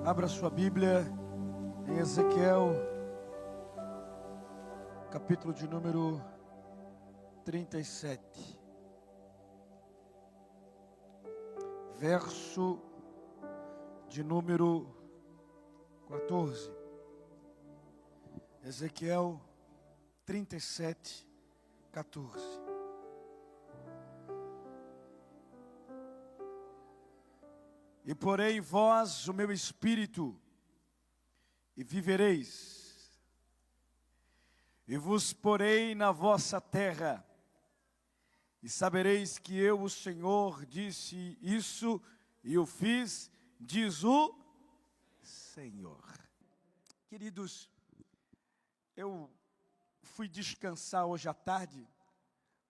Abra sua Bíblia em Ezequiel, capítulo de número 37, verso de número 14. Ezequiel 37, 14. E porei em vós o meu espírito, e vivereis, e vos porei na vossa terra, e sabereis que eu, o Senhor, disse isso, e o fiz, diz o Senhor. Queridos, eu fui descansar hoje à tarde,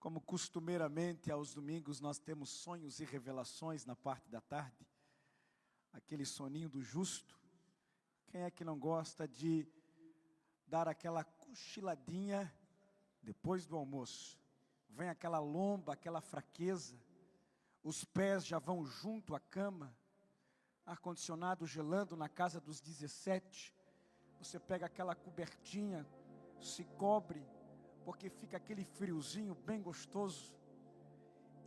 como costumeiramente aos domingos nós temos sonhos e revelações na parte da tarde. Aquele soninho do justo. Quem é que não gosta de dar aquela cochiladinha depois do almoço? Vem aquela lomba, aquela fraqueza, os pés já vão junto à cama, ar-condicionado gelando na casa dos 17, você pega aquela cobertinha, se cobre, porque fica aquele friozinho bem gostoso,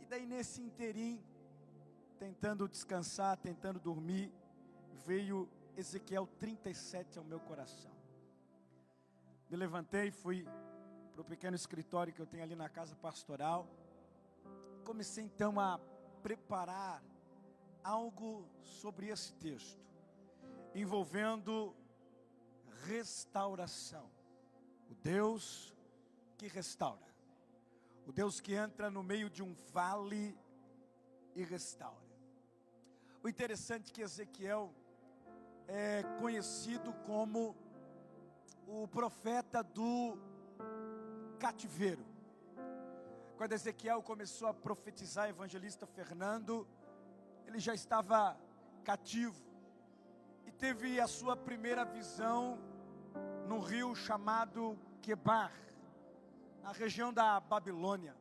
e daí nesse inteirinho, tentando descansar, tentando dormir, veio Ezequiel 37 ao meu coração. Me levantei, fui para o pequeno escritório que eu tenho ali na casa pastoral. Comecei então a preparar algo sobre esse texto, envolvendo restauração. O Deus que restaura, o Deus que entra no meio de um vale e restaura. O interessante é que Ezequiel é conhecido como o profeta do cativeiro. Quando Ezequiel começou a profetizar, evangelista Fernando, ele já estava cativo e teve a sua primeira visão no rio chamado Quebar, na região da Babilônia.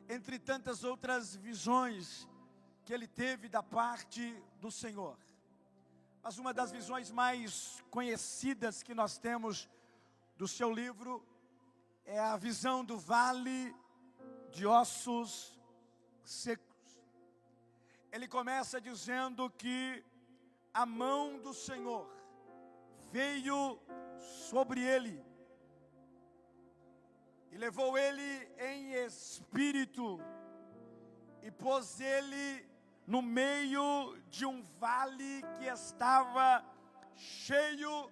Entre tantas outras visões que ele teve da parte do Senhor. Mas uma das visões mais conhecidas que nós temos do seu livro é a visão do vale de ossos secos. Ele começa dizendo que a mão do Senhor veio sobre ele e levou ele em espírito e pôs ele no meio de um vale que estava cheio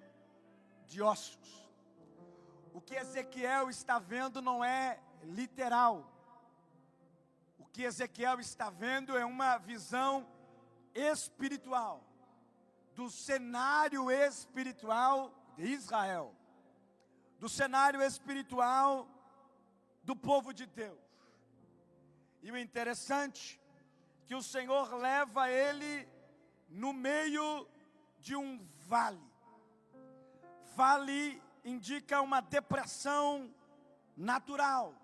de ossos. O que Ezequiel está vendo não é literal. O que Ezequiel está vendo é uma visão espiritual, do cenário espiritual de Israel, do cenário espiritual do povo de Deus. E o interessante que o Senhor leva ele no meio de um vale. Vale indica uma depressão natural.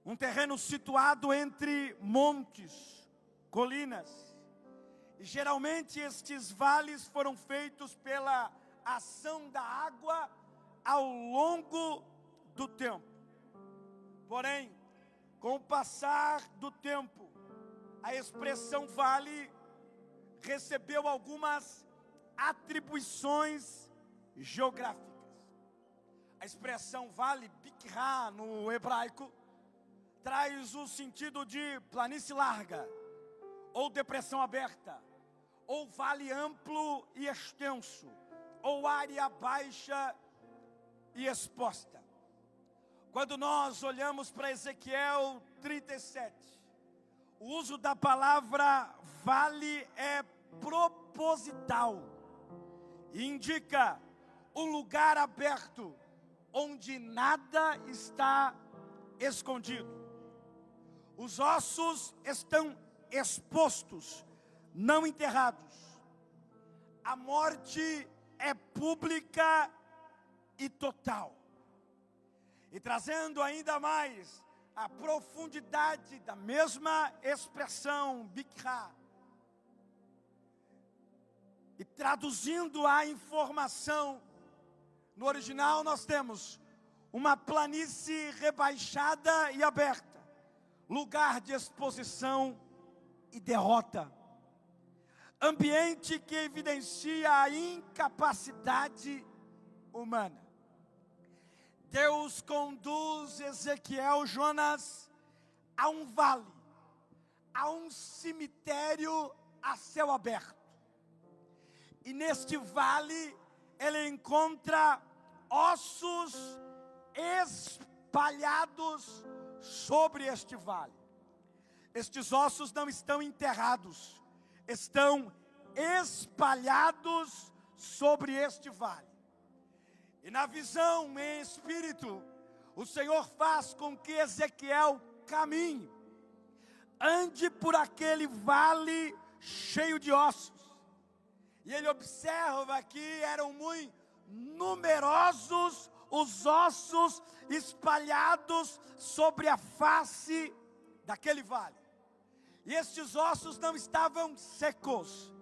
Um terreno situado entre montes, colinas. E geralmente estes vales foram feitos pela ação da água ao longo do tempo. Porém, com o passar do tempo, a expressão vale recebeu algumas atribuições geográficas. A expressão vale, bikra no hebraico, traz o sentido de planície larga, ou depressão aberta, ou vale amplo e extenso, ou área baixa e exposta. Quando nós olhamos para Ezequiel 37, o uso da palavra vale é proposital e indica um lugar aberto onde nada está escondido. Os ossos estão expostos, não enterrados. A morte é pública e total. E trazendo ainda mais a profundidade da mesma expressão, bikra, E traduzindo a informação, no original nós temos uma planície rebaixada e aberta, lugar de exposição e derrota, ambiente que evidencia a incapacidade humana. Deus conduz Ezequiel, Jonas, a um vale, a um cemitério a céu aberto. E neste vale ele encontra ossos espalhados sobre este vale. Estes ossos não estão enterrados, estão espalhados sobre este vale. E na visão em espírito, o Senhor faz com que Ezequiel caminhe, ande por aquele vale cheio de ossos. E ele observa que eram muito numerosos os ossos espalhados sobre a face daquele vale. E estes ossos não estavam secos,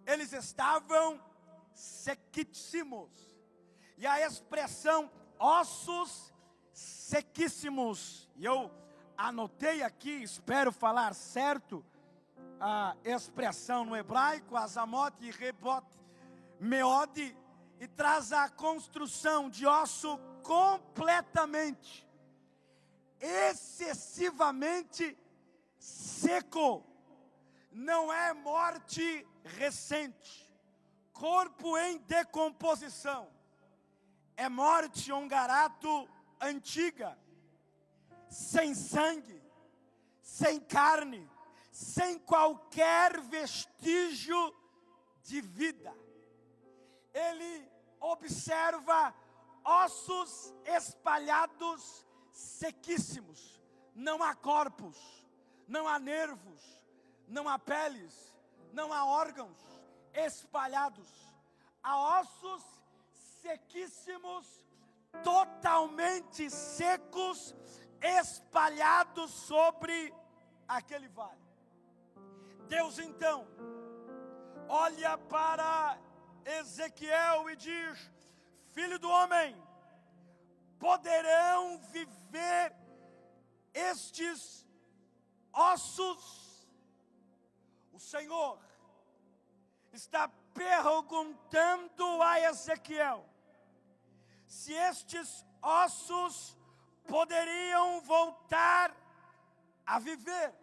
eles estavam sequíssimos. E a expressão ossos sequíssimos, e eu anotei aqui, espero falar certo, a expressão no hebraico, azamot e rebot meode, e traz a construção de osso completamente, excessivamente seco. Não é morte recente, corpo em decomposição, é morte ongarato antiga, sem sangue, sem carne, sem qualquer vestígio de vida. Ele observa ossos espalhados, sequíssimos. Não há corpos, não há nervos, não há peles, não há órgãos espalhados. Há ossos sequíssimos, totalmente secos, espalhados sobre aquele vale. Deus então olha para Ezequiel e diz: filho do homem, poderão viver estes ossos? O Senhor está perguntando a Ezequiel se estes ossos poderiam voltar a viver.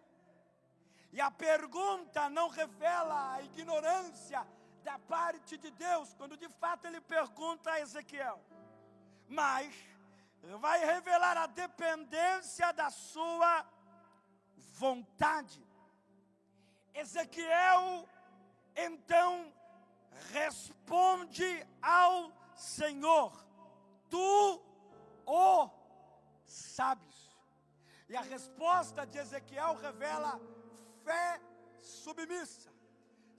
E a pergunta não revela a ignorância da parte de Deus, quando de fato ele pergunta a Ezequiel, mas vai revelar a dependência da sua vontade. Ezequiel então responde ao Senhor: tu o sabes. E a resposta de Ezequiel revela fé submissa.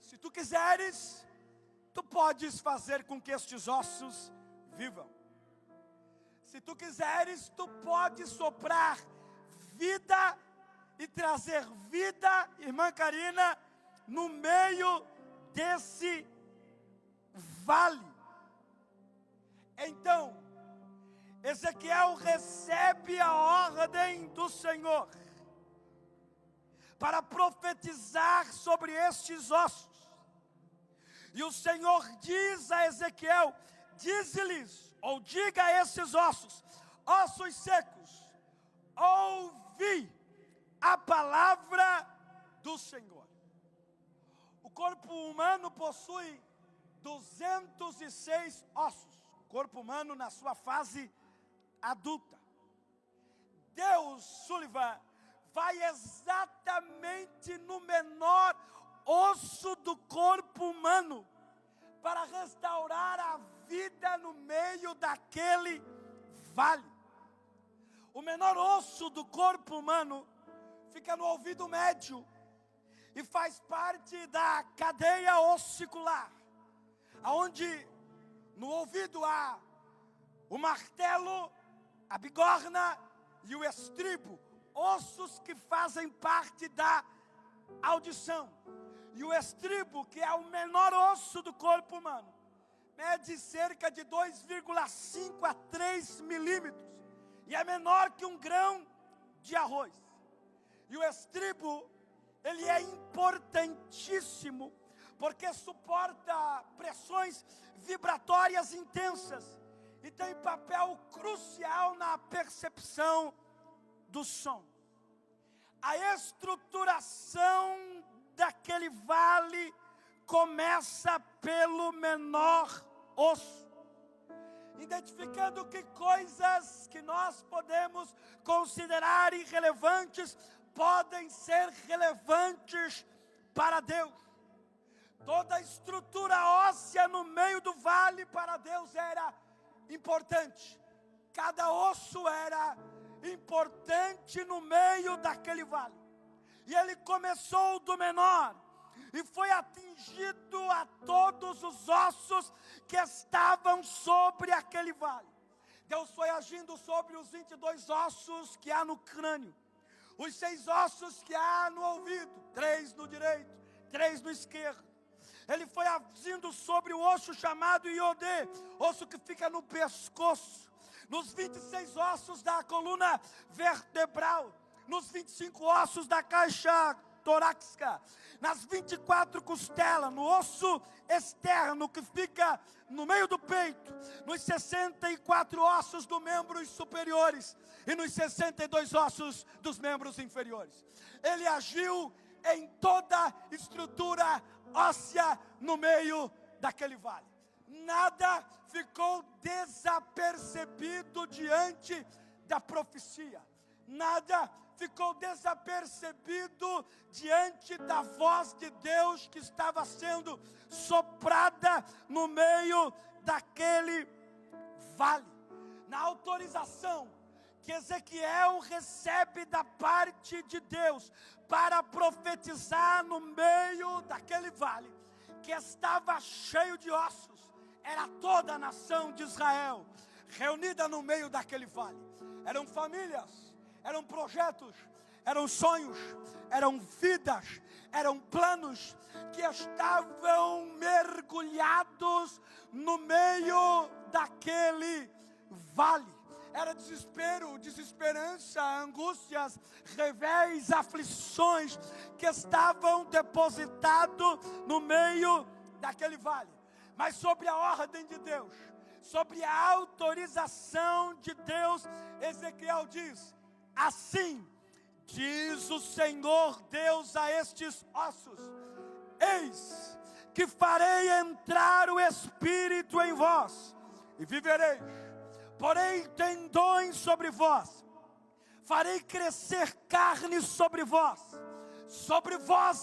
Se tu quiseres, tu podes fazer com que estes ossos vivam. Se tu quiseres, tu podes soprar vida e trazer vida, irmã Karina, no meio desse vale. Então, Ezequiel recebe a ordem do Senhor para profetizar sobre estes ossos. E o Senhor diz a Ezequiel: dize-lhes, ou diga a esses ossos: ossos secos, ouvi a palavra do Senhor. O corpo humano possui 206 ossos. O corpo humano na sua fase adulta. Deus, Sullivan, vai exatamente no menor osso do corpo humano para restaurar a vida no meio daquele vale. O menor osso do corpo humano fica no ouvido médio e faz parte da cadeia ossicular, aonde no ouvido há o martelo, a bigorna e o estribo, ossos que fazem parte da audição. E o estribo, que é o menor osso do corpo humano, mede cerca de 2,5 a 3 milímetros. E é menor que um grão de arroz. E o estribo, ele é importantíssimo, porque suporta pressões vibratórias intensas. E tem papel crucial na percepção do som. A estruturação daquele vale começa pelo menor osso, identificando que coisas que nós podemos considerar irrelevantes podem ser relevantes para Deus. Toda a estrutura óssea no meio do vale para Deus era importante. Cada osso era importante no meio daquele vale. E ele começou do menor e foi atingido a todos os ossos que estavam sobre aquele vale. Deus foi agindo sobre os 22 ossos que há no crânio, os 6 ossos que há no ouvido, 3 no direito, 3 no esquerdo. Ele foi agindo sobre o osso chamado iodê, osso que fica no pescoço, nos 26 ossos da coluna vertebral, nos 25 ossos da caixa torácica, nas 24 costelas, no osso externo que fica no meio do peito, nos 64 ossos dos membros superiores e nos 62 ossos dos membros inferiores. Ele agiu em toda a estrutura óssea no meio daquele vale. Nada ficou desapercebido diante da profecia. Nada ficou desapercebido diante da voz de Deus que estava sendo soprada no meio daquele vale. Na autorização que Ezequiel recebe da parte de Deus para profetizar no meio daquele vale, que estava cheio de ossos, era toda a nação de Israel reunida no meio daquele vale. Eram famílias, eram projetos, eram sonhos, eram vidas, eram planos que estavam mergulhados no meio daquele vale. Era desespero, desesperança, angústias, revés, aflições que estavam depositados no meio daquele vale. Mas sobre a ordem de Deus, sobre a autorização de Deus, Ezequiel diz: assim diz o Senhor Deus a estes ossos: eis que farei entrar o Espírito em vós e vivereis. Porém tendões sobre vós, farei crescer carne sobre vós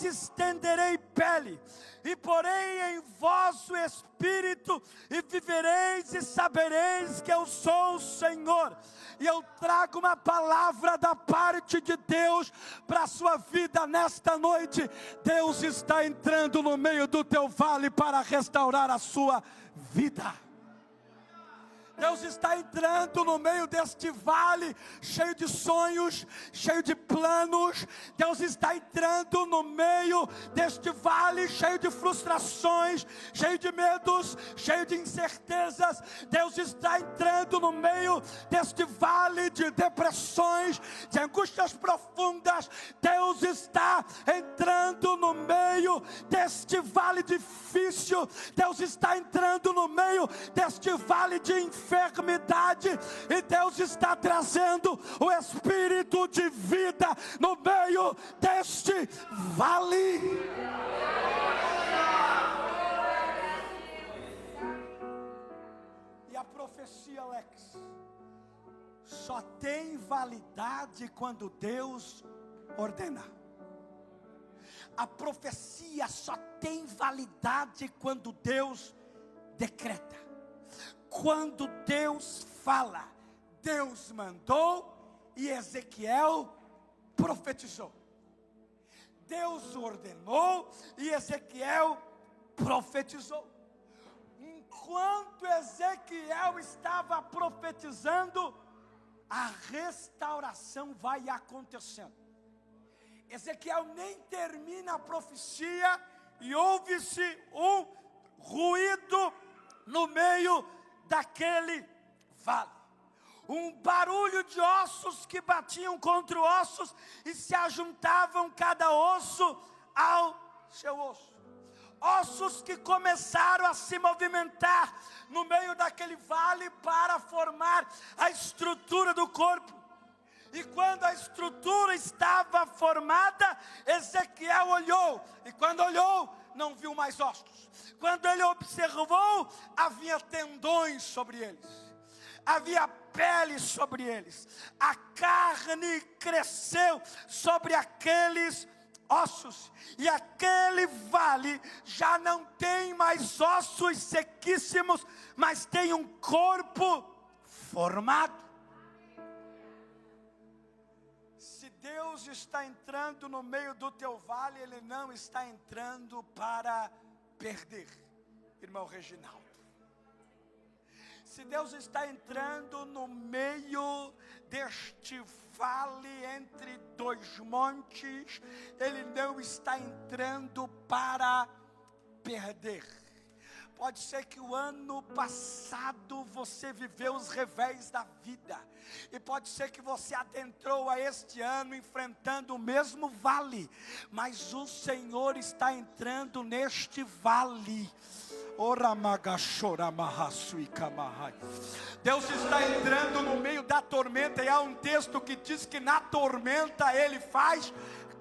estenderei pele, e porei em vós o Espírito, e vivereis e sabereis que eu sou o Senhor. E eu trago uma palavra da parte de Deus para a sua vida nesta noite. Deus está entrando no meio do teu vale para restaurar a sua vida. Deus está entrando no meio deste vale, cheio de sonhos, cheio de planos. Deus está entrando no meio deste vale, cheio de frustrações, cheio de medos, cheio de incertezas. Deus está entrando no meio deste vale de depressões, de angústias profundas. Deus está entrando no meio deste vale difícil. Deus está entrando no meio deste vale de enfermidade, e Deus está trazendo o Espírito de vida no meio deste vale. E a profecia, Alex, só tem validade quando Deus ordena. A profecia só tem validade quando Deus decreta. Quando Deus fala, Deus mandou e Ezequiel profetizou. Deus ordenou e Ezequiel profetizou. Enquanto Ezequiel estava profetizando, a restauração vai acontecendo. Ezequiel nem termina a profecia e ouve-se um ruído no meio daquele vale. Um barulho de ossos que batiam contra ossos e se ajuntavam cada osso ao seu osso. Ossos que começaram a se movimentar no meio daquele vale para formar a estrutura do corpo. E quando a estrutura estava formada, Ezequiel olhou. E quando olhou, não viu mais ossos. Quando ele observou, havia tendões sobre eles. Havia pele sobre eles. A carne cresceu sobre aqueles ossos, e aquele vale já não tem mais ossos sequíssimos, mas tem um corpo formado. Se Deus está entrando no meio do teu vale, Ele não está entrando para perder, irmão Reginaldo. Se Deus está entrando no meio deste vale entre dois montes, Ele não está entrando para perder. Pode ser que o ano passado você viveu os revés da vida, e pode ser que você adentrou a este ano enfrentando o mesmo vale, mas o Senhor está entrando neste vale. Deus está entrando no meio da tormenta, e há um texto que diz que na tormenta Ele faz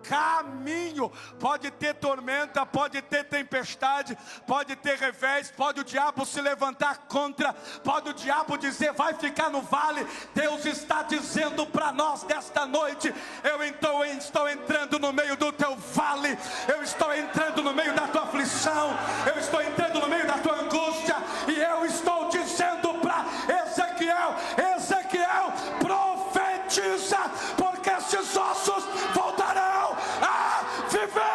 caminho. Pode ter tormenta, pode ter tempestade, pode ter revés, pode o diabo se levantar contra, pode o diabo dizer vai ficar no vale. Deus está dizendo para nós desta noite: eu então estou entrando no meio do teu vale, eu estou entrando no meio da tua aflição, eu estou entrando no meio da tua angústia, e eu estou dizendo para Ezequiel: Ezequiel, profetiza, porque esses ossos voltarão a viver.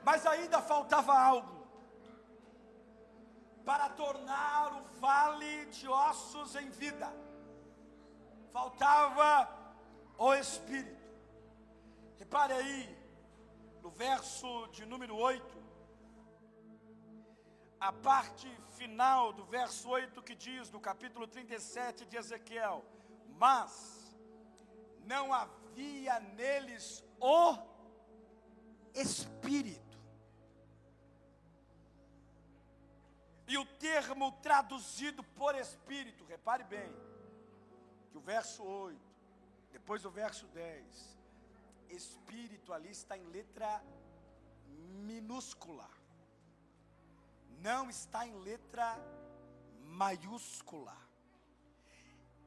Mas ainda faltava algo para tornar o vale de ossos em vida. Faltava o Espírito. Repare aí, no verso de número 8, a parte final do verso 8 que diz, no capítulo 37 de Ezequiel: mas não havia neles o Espírito. E o termo traduzido por Espírito, repare bem, que o verso 8, depois do verso 10, Espírito ali está em letra minúscula, não está em letra maiúscula.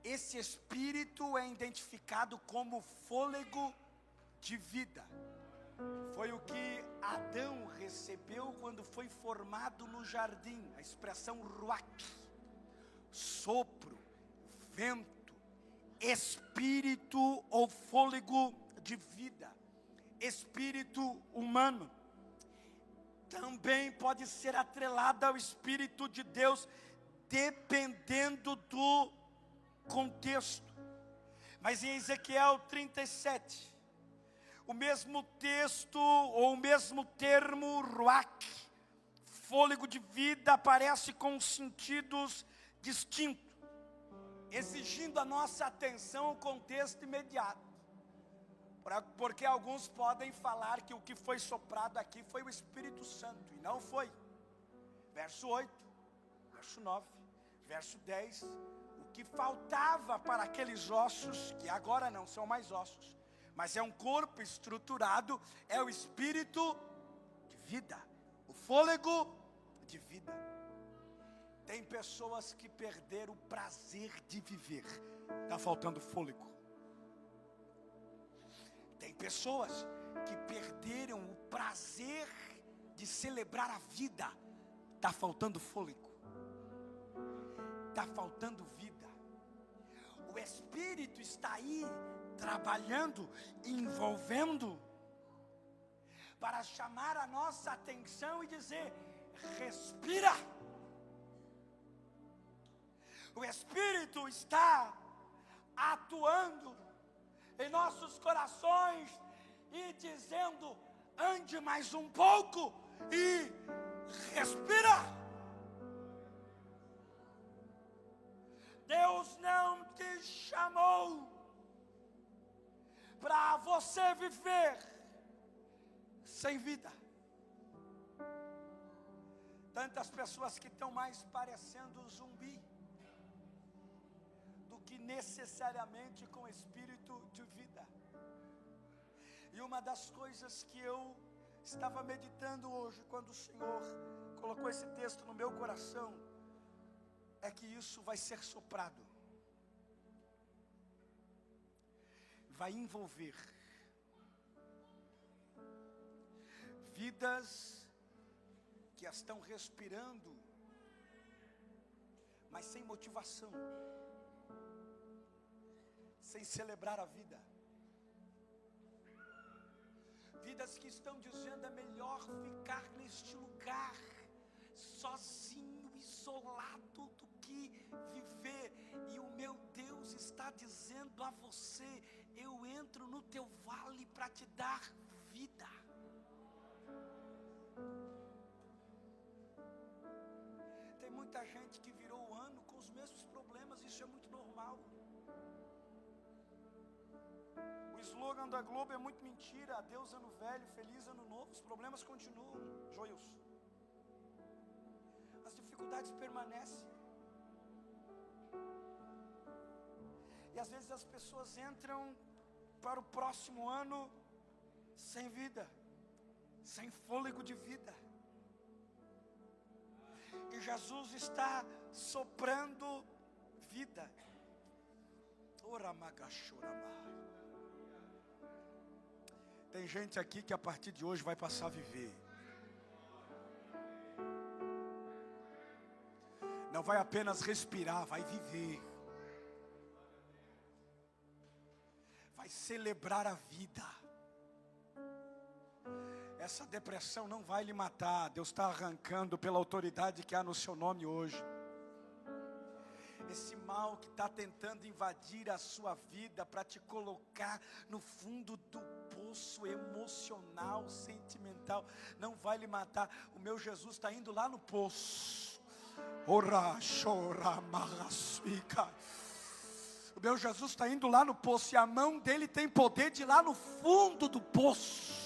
Esse Espírito é identificado como fôlego de vida. Foi o que Adão recebeu quando foi formado no jardim. A expressão ruach, sopro, vento, espírito ou fôlego de vida. Espírito humano também pode ser atrelado ao Espírito de Deus, dependendo do contexto. Mas em Ezequiel 37, o mesmo texto, ou o mesmo termo, ruach, fôlego de vida, aparece com sentidos distintos, exigindo a nossa atenção o contexto imediato. Porque alguns podem falar que o que foi soprado aqui foi o Espírito Santo, e não foi. Verso 8, verso 9, verso 10, o que faltava para aqueles ossos, que agora não são mais ossos, mas é um corpo estruturado, é o Espírito de vida, o fôlego de vida. Tem pessoas que perderam o prazer de viver, está faltando fôlego. Tem pessoas que perderam o prazer de celebrar a vida, está faltando fôlego, está faltando vida. O Espírito está aí trabalhando, envolvendo, para chamar a nossa atenção e dizer: respira, O Espírito está atuando em nossos corações e dizendo: ande mais um pouco e respira. Deus não te chamou para você viver sem vida. Tantas pessoas que estão mais parecendo zumbi do que necessariamente com espírito de vida. E uma das coisas que eu estava meditando hoje, quando o Senhor colocou esse texto no meu coração, é que isso vai ser soprado, vai envolver vidas que estão respirando, mas sem motivação, sem celebrar a vida. Vidas que estão dizendo: é melhor ficar neste lugar, sozinho, isolado, do que viver. E o meu Deus está dizendo a você: eu entro no teu vale para te dar vida. Tem muita gente que virou o ano com os mesmos problemas, isso é muito normal. O slogan da Globo é muito mentira: adeus ano velho, feliz ano novo. Os problemas continuam, Joilson. As dificuldades permanecem. E às vezes as pessoas entram para o próximo ano sem vida, sem fôlego de vida. E Jesus está soprando vida. Tem gente aqui que a partir de hoje vai passar a viver. Não vai apenas respirar, vai viver. Vai celebrar a vida. Essa depressão não vai lhe matar. Deus está arrancando pela autoridade que há no seu nome hoje. Esse mal que está tentando invadir a sua vida para te colocar no fundo do poço emocional, sentimental, não vai lhe matar. O meu Jesus está indo lá no poço. Ora, chora, marrasuica. O meu Jesus está indo lá no poço, e a mão dele tem poder de ir lá no fundo do poço.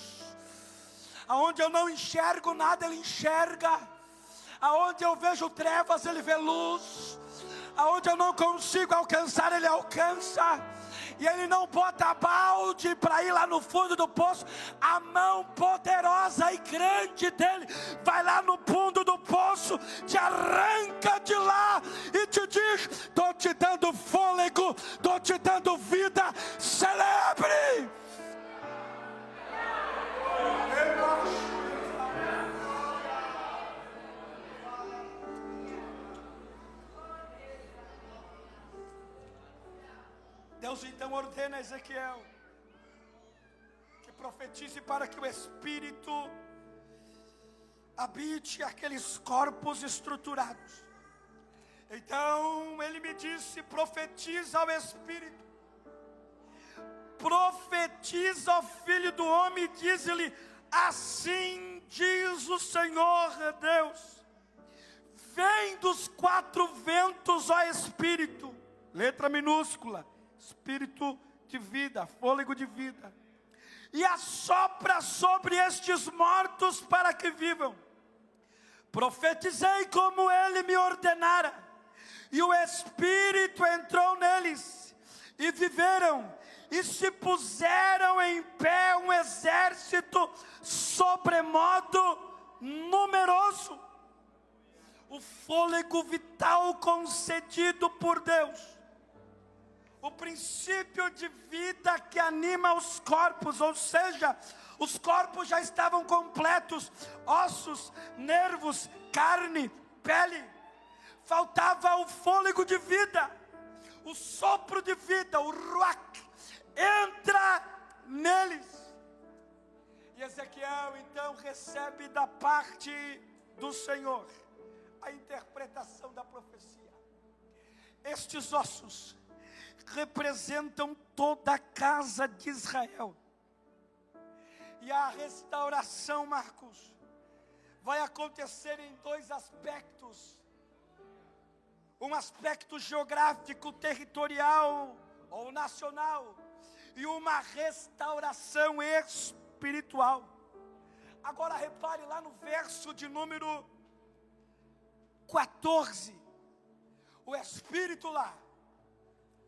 Aonde eu não enxergo nada, ele enxerga. Aonde eu vejo trevas, ele vê luz. Aonde eu não consigo alcançar, ele alcança. E ele não bota balde para ir lá no fundo do poço. A mão poderosa e grande dele vai lá no fundo do poço, te arranca de lá e te diz: estou te dando fôlego, estou te dando vida, celebre. Deus então ordena a Ezequiel que profetize para que o Espírito habite aqueles corpos estruturados. Então ele me disse: profetiza ao Espírito, profetiza ao Filho do Homem, e diz-lhe: assim diz o Senhor Deus, vem dos quatro ventos, ó Espírito, letra minúscula, Espírito de vida, fôlego de vida, e assopra sobre estes mortos para que vivam. Profetizei como ele me ordenara, e o Espírito entrou neles, e viveram, e se puseram em pé um exército sobremodo numeroso. O fôlego vital concedido por Deus, o princípio de vida que anima os corpos, ou seja, os corpos já estavam completos, ossos, nervos, carne, pele. Faltava o fôlego de vida, o sopro de vida, o ruach, entra neles. E Ezequiel então recebe da parte do Senhor a interpretação da profecia. Estes ossos representam toda a casa de Israel. E a restauração, Marcos, vai acontecer em dois aspectos. Um aspecto geográfico, territorial ou nacional, e uma restauração espiritual. Agora repare lá no verso de número 14. O Espírito lá,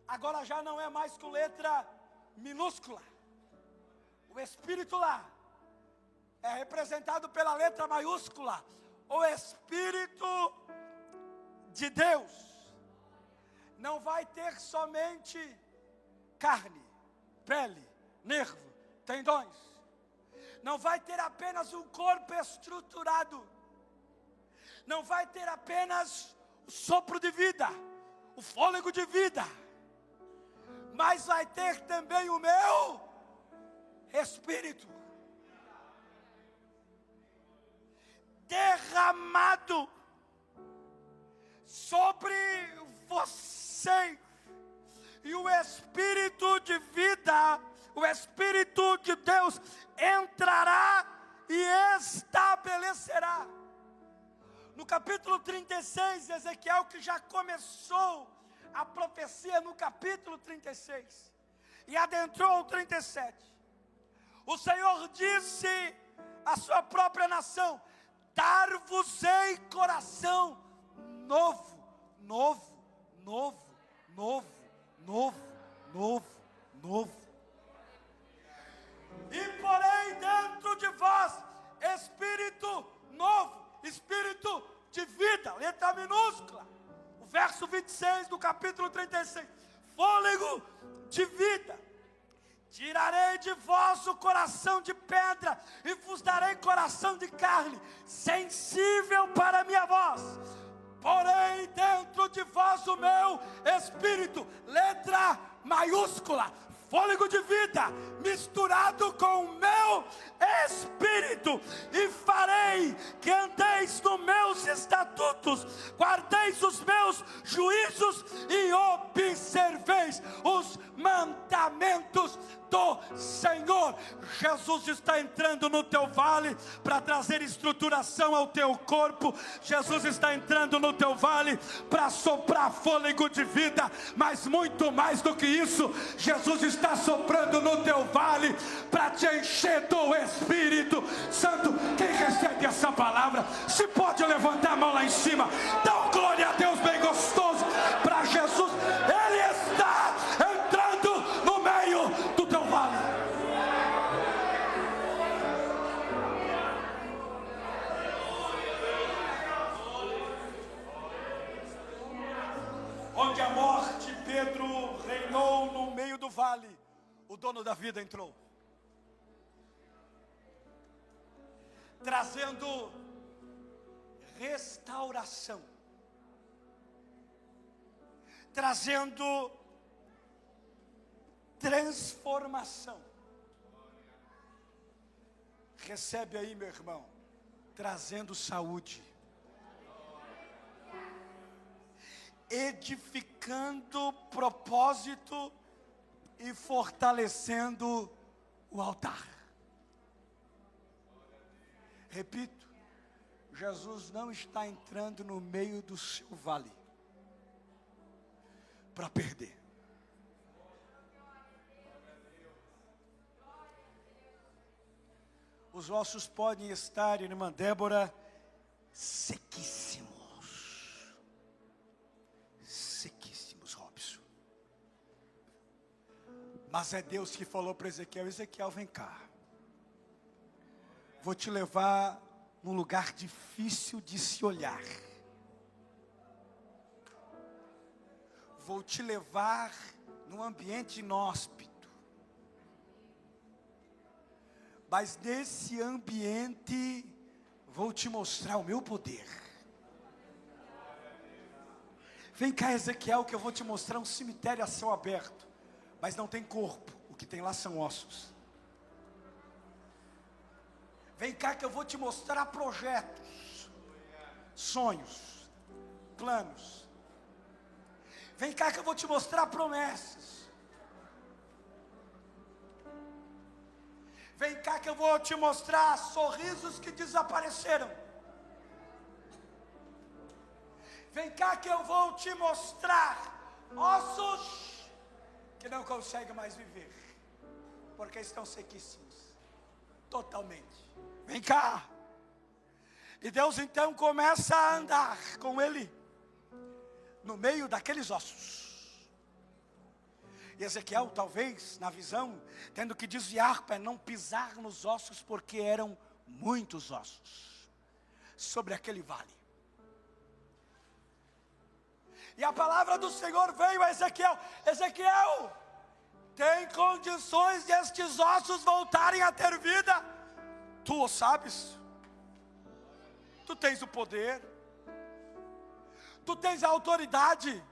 agora já não é mais com letra minúscula. O Espírito lá é representado pela letra maiúscula. O Espírito de Deus não vai ter somente carne, pele, nervo, tendões. Não vai ter apenas um corpo estruturado. Não vai ter apenas o sopro de vida, o fôlego de vida. Mas vai ter também o meu Espírito derramado sobre você. E o Espírito de vida, o Espírito de Deus entrará e estabelecerá. No capítulo 36, Ezequiel, que já começou a profecia no capítulo 36 e adentrou o 37, o Senhor disse à sua própria nação: dar-vos-ei coração novo, novo, novo, novo, novo, novo, novo. E porém dentro de vós espírito novo, espírito de vida, letra minúscula. O verso 26 do capítulo 36, fôlego de vida. Tirarei de vós o coração de pedra e vos darei coração de carne, sensível para a minha voz. Porém dentro de vós o meu espírito, letra maiúscula, fôlego de vida, misturado com o meu espírito, e farei que andeis nos meus estatutos, guardeis os meus juízos e observeis os mandamentos do Senhor. Jesus está entrando no teu vale para trazer estruturação ao teu corpo. Jesus está entrando no teu vale para soprar fôlego de vida, mas muito mais do que isso, Jesus está soprando no teu vale para te encher do Espírito Santo. Quem recebe essa palavra, se pode levantar a mão lá em cima, dá um glória a Deus bem gostoso para Jesus. Ele está entrando no meio do teu vale. Onde a morte, Pedro reinou no meio do vale, o dono da vida entrou, trazendo restauração, trazendo transformação. Recebe aí, meu irmão, trazendo saúde, edificando propósito e fortalecendo o altar. Repito, Jesus não está entrando no meio do seu vale para perder. Os ossos podem estar, irmã Débora, sequíssimos. Sequíssimos, Robson. Mas é Deus que falou para Ezequiel: Ezequiel, vem cá. Vou te levar num lugar difícil de se olhar. Vou te levar num ambiente inóspito. Mas nesse ambiente vou te mostrar o meu poder. Vem cá, Ezequiel, que eu vou te mostrar um cemitério a céu aberto, mas não tem corpo, o que tem lá são ossos. Vem cá que eu vou te mostrar projetos, sonhos, planos. Vem cá que eu vou te mostrar promessas. Vem cá que eu vou te mostrar sorrisos que desapareceram. Vem cá que eu vou te mostrar ossos que não conseguem mais viver, porque estão sequíssimos, totalmente. Vem cá. E Deus então começa a andar com ele no meio daqueles ossos. E Ezequiel, talvez, na visão, tendo que desviar para não pisar nos ossos, porque eram muitos ossos sobre aquele vale. E a palavra do Senhor veio a Ezequiel: Ezequiel, tem condições de estes ossos voltarem a ter vida? Tu o sabes? Tu tens o poder, tu tens a autoridade,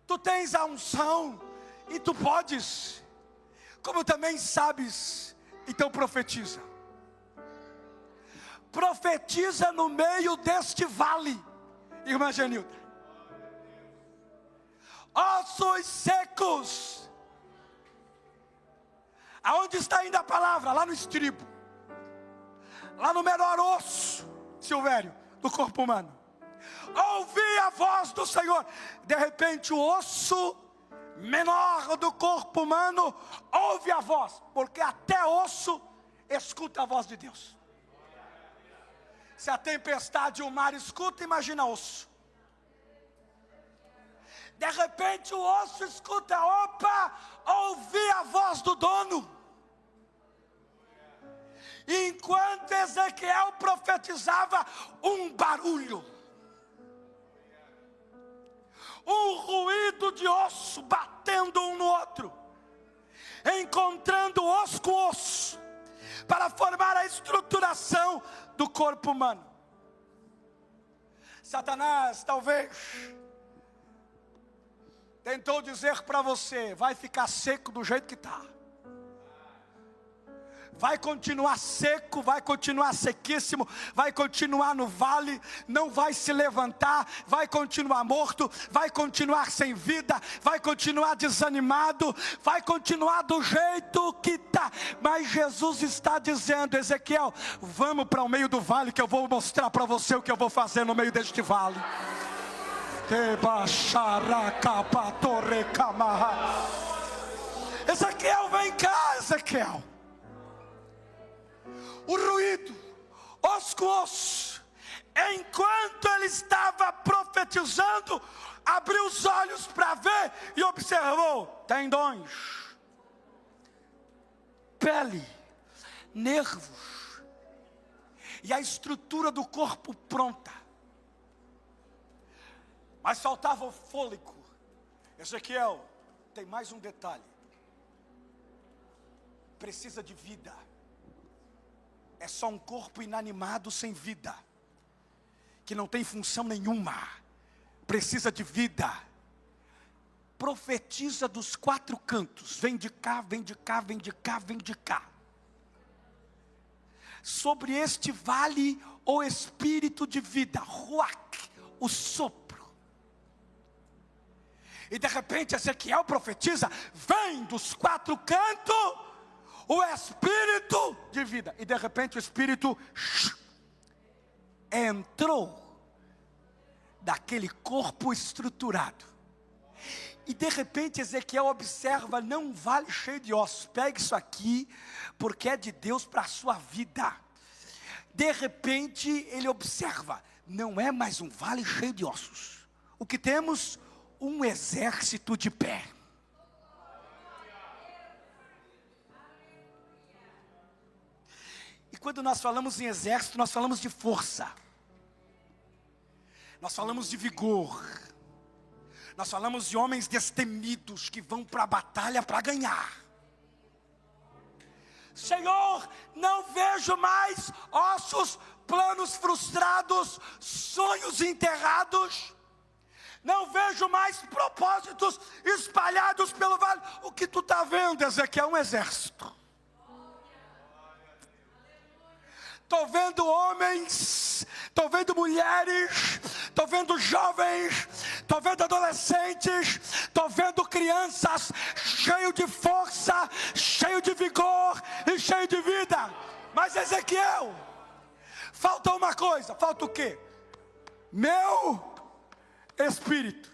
tu tens a unção, e tu podes, como também sabes. Então profetiza. Profetiza no meio deste vale, irmã Genilda. Ossos secos. Aonde está ainda a palavra? Lá no estribo. Lá no menor osso, Silvério, do corpo humano. Ouvi a voz do Senhor. De repente o osso menor do corpo humano ouve a voz, porque até osso escuta a voz de Deus. Se a tempestade e o mar escuta, imagina osso. De repente o osso escuta: opa, ouvi a voz do dono. Enquanto Ezequiel profetizava, um barulho, um ruído de osso batendo um no outro, encontrando osso com osso, para formar a estruturação do corpo humano. Satanás talvez tentou dizer para você: vai ficar seco do jeito que está. Vai continuar seco, vai continuar sequíssimo, vai continuar no vale, não vai se levantar, vai continuar morto, vai continuar sem vida, vai continuar desanimado, vai continuar do jeito que está. Mas Jesus está dizendo: Ezequiel, vamos para o meio do vale, que eu vou mostrar para você o que eu vou fazer no meio deste vale. Ezequiel, vem cá, Ezequiel. O ruído, osso com osso. Enquanto ele estava profetizando, abriu os olhos para ver e observou tendões, pele, nervos e a estrutura do corpo pronta. Mas faltava o fôlego. Ezequiel, tem mais um detalhe. Precisa de vida. É só um corpo inanimado sem vida, que não tem função nenhuma. Precisa de vida. Profetiza dos quatro cantos. Vem de cá, vem de cá, vem de cá, vem de cá. Sobre este vale o espírito de vida, ruach, o sopro. E de repente Ezequiel profetiza: vem dos quatro cantos o espírito de vida. E de repente o espírito entrou daquele corpo estruturado. E de repente Ezequiel observa: não um vale cheio de ossos. Pega isso aqui, porque é de Deus para a sua vida. De repente ele observa: não é mais um vale cheio de ossos. O que temos? Um exército de pé. E quando nós falamos em exército, nós falamos de força. Nós falamos de vigor. Nós falamos de homens destemidos que vão para a batalha para ganhar. Senhor, não vejo mais ossos, planos frustrados, sonhos enterrados. Não vejo mais propósitos espalhados pelo vale. O que tu está vendo, Ezequiel? É um exército. Estou vendo homens, estou vendo mulheres, estou vendo jovens, estou vendo adolescentes, estou vendo crianças cheios de força, cheio de vigor e cheio de vida. Mas Ezequiel, falta uma coisa. Falta o quê? Meu espírito.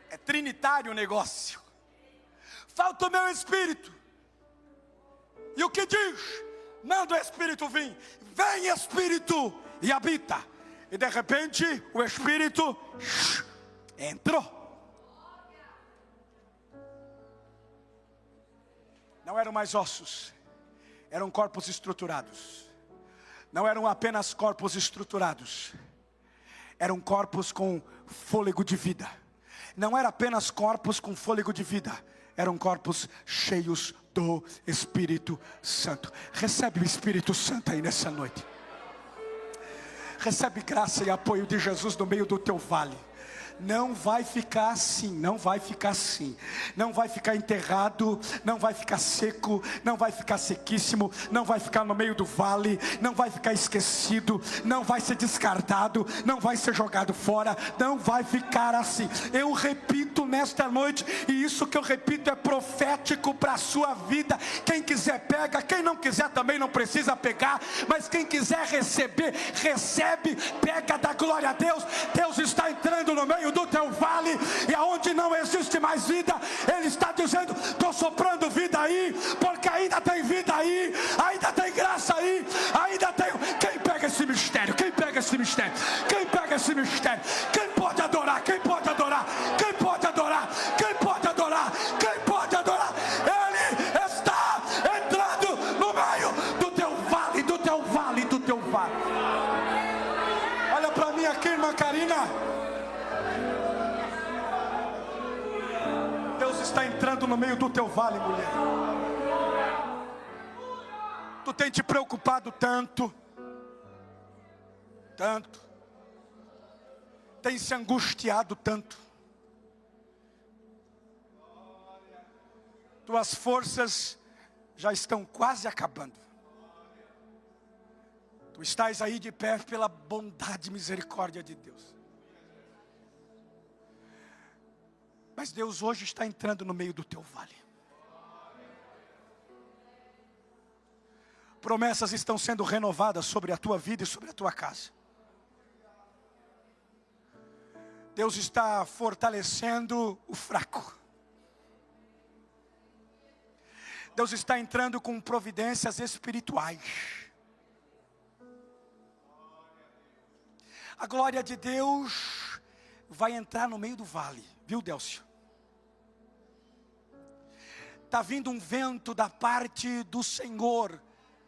É trinitário o negócio. Falta o meu espírito. E o que diz? Manda o espírito vir. Vem espírito e habita. E de repente o espírito entrou. Não eram mais ossos, eram corpos estruturados. Não eram apenas corpos estruturados, eram corpos com fôlego de vida. Não eram apenas corpos com fôlego de vida, eram corpos cheios do Espírito Santo. Recebe o Espírito Santo aí nessa noite. Recebe graça e apoio de Jesus no meio do teu vale. Não vai ficar assim, não vai ficar assim. Não vai ficar enterrado, não vai ficar seco, não vai ficar sequíssimo, não vai ficar no meio do vale, não vai ficar esquecido, não vai ser descartado, não vai ser jogado fora, não vai ficar assim. Eu repito nesta noite, e isso que eu repito é profético para a sua vida. Quem quiser pega, quem não quiser também não precisa pegar, mas quem quiser receber, recebe, pega, dá glória a Deus. Deus está entrando no meio do teu vale, e aonde não existe mais vida, Ele está dizendo: estou soprando vida aí, porque ainda tem vida aí, ainda tem graça aí, ainda tem. Quem pega esse mistério? Quem pega esse mistério? Quem pega esse mistério? Quem pode adorar? Quem pode adorar? Quem pode adorar? Quem pode adorar? Quem pode adorar? Ele está entrando no meio do teu vale, do teu vale, do teu vale. Olha para mim aqui, irmã Karina. Deus está entrando no meio do teu vale, mulher. Tu tem te preocupado tanto, tanto, tem se angustiado tanto. Tuas forças já estão quase acabando. Tu estás aí de pé pela bondade e misericórdia de Deus. Mas Deus hoje está entrando no meio do teu vale. Promessas estão sendo renovadas sobre a tua vida e sobre a tua casa. Deus está fortalecendo o fraco. Deus está entrando com providências espirituais. A glória de Deus vai entrar no meio do vale, viu, Délcio? Está vindo um vento da parte do Senhor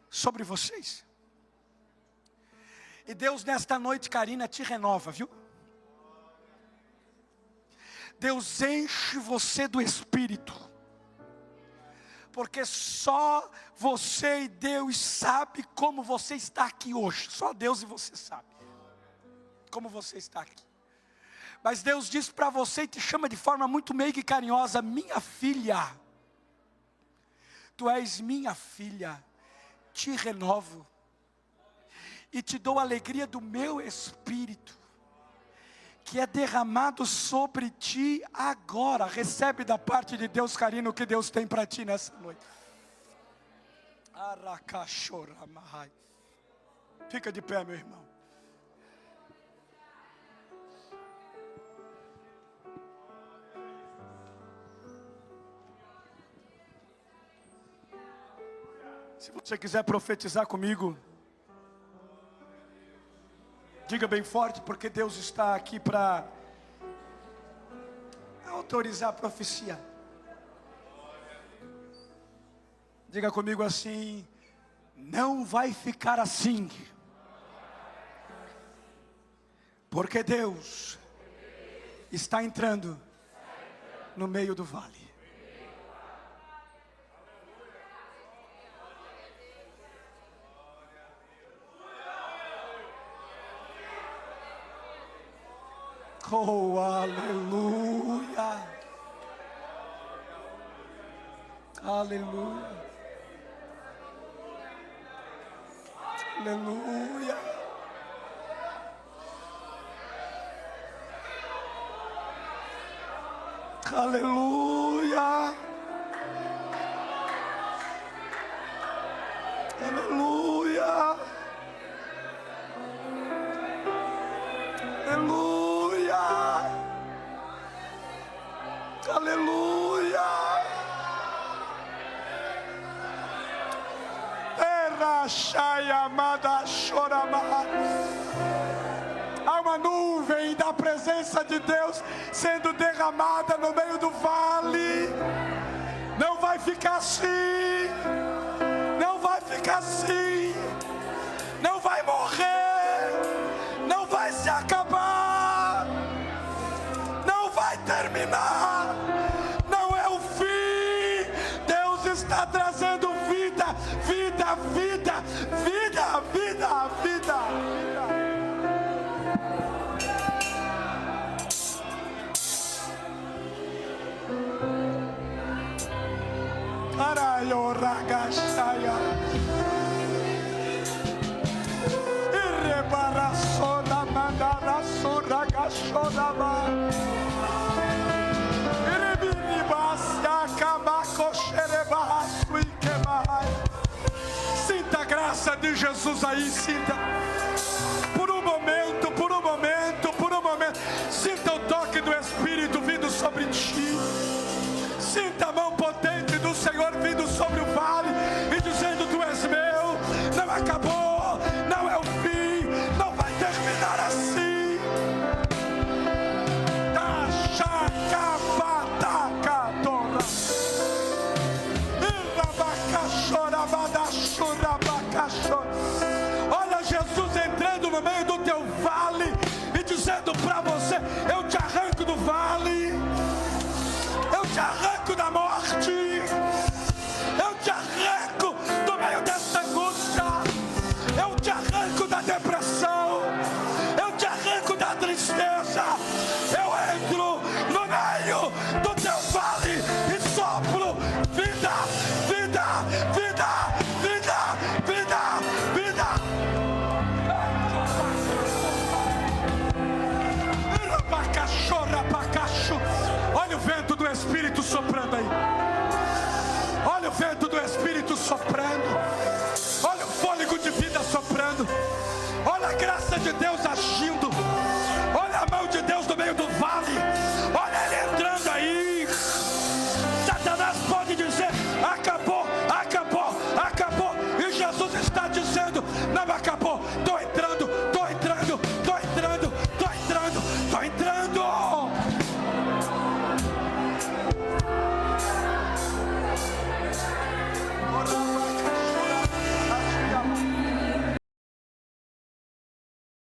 sobre vocês. E Deus nesta noite, Karina, te renova, viu? Deus enche você do Espírito. Porque só você e Deus sabe como você está aqui hoje. Só Deus e você sabe como você está aqui. Mas Deus diz para você e te chama de forma muito meiga e carinhosa: minha filha. Tu és minha filha, te renovo e te dou a alegria do meu Espírito, que é derramado sobre ti agora. Recebe da parte de Deus, Karina, o que Deus tem para ti nessa noite. Fica de pé, meu irmão. Se você quiser profetizar comigo, diga bem forte, porque Deus está aqui para autorizar a profecia. Diga comigo assim: não vai ficar assim, porque Deus está entrando no meio do vale. Oh, aleluia, aleluia, aleluia. Aleluia. Aleluia. Aleluia. Aleluia. Há uma nuvem da presença de Deus sendo derramada no meio do vale. Não vai ficar assim. Não vai ficar assim. Não vai morrer. Não vai se acabar. Não vai terminar. Não é o fim. Deus está trazendo vida, vida, vida, vida, vida, vida. Arayo ragashaya. Irrebarasona mandara suragashona ma. Sinta a graça de Jesus aí, sinta. Por um momento, por um momento, por um momento. Sinta o toque do Espírito vindo sobre ti. Sinta a mão potente do Senhor vindo sobre o vale e dizendo: tu és meu. Não acabou, não é o fim, não vai terminar assim. Olha Jesus entrando no meio do teu vale e dizendo para você: eu te arranco do vale, eu te arranco da morte, eu te arranco do meio dessa angústia, eu te arranco da depressão, eu te arranco da tristeza, eu entro no meio do teu vale.